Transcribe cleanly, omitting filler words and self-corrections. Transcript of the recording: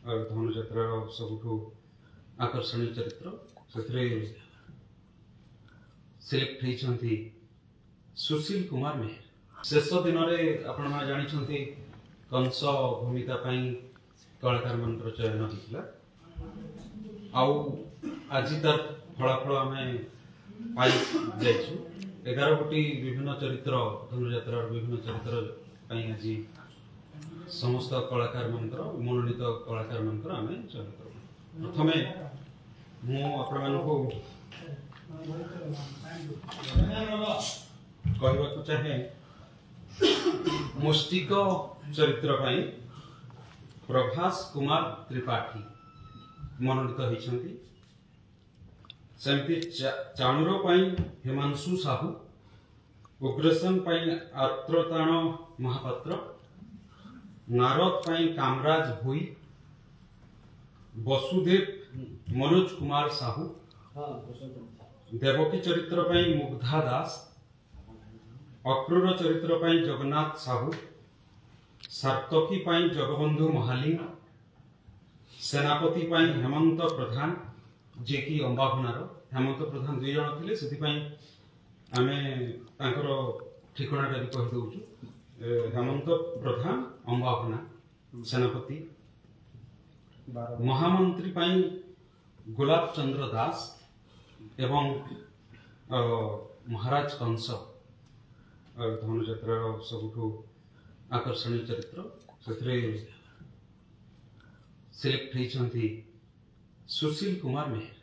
धनुजात्रार सबुठु आकर्षणीय चरित्र से सिलेक्ट होती सुशील कुमार मेहर। शेष दिन में आपण मैंने जानी कंस भूमिका कलाकार मान चयन होता आज तार फलाफल आम पाई जाइछु 11 गोटी विभिन्न चरित्र धनुजात्रार विभिन्न चरित्र आज समस्त कलाकार मानकर मनोनीत कलाकार मानकर आम चयन कर। प्रथमे मु कहवाक चाहे मुष्टिक चरित्र प्रभास कुमार त्रिपाठी मनोनीत होती। सेमती चाणूर हिमांशु साहू, उग्रसेन आर्त्रताण महापात्र, नारद कामराज भोई, वसुदेव मनोज कुमार साहू, देवकी चरित्र मुग्धा दास, अक्रूर चरित्र जगन्नाथ साहू, सार्तकी जगबंधु महालिंग, सेनापति हेमंत प्रधान जे कि अंबाभनार हेमंत प्रधान 2 जन थे से आम ठिकाना कहीदे हेमंत प्रधान अंबाभना सेनापति, महामंत्री गुलाब चंद्र दास एवं महाराज कंस धनुजात्रार सबुठु आकर्षणीय चरित्र से सिलेक्ट होती सुशील कुमार मेहर।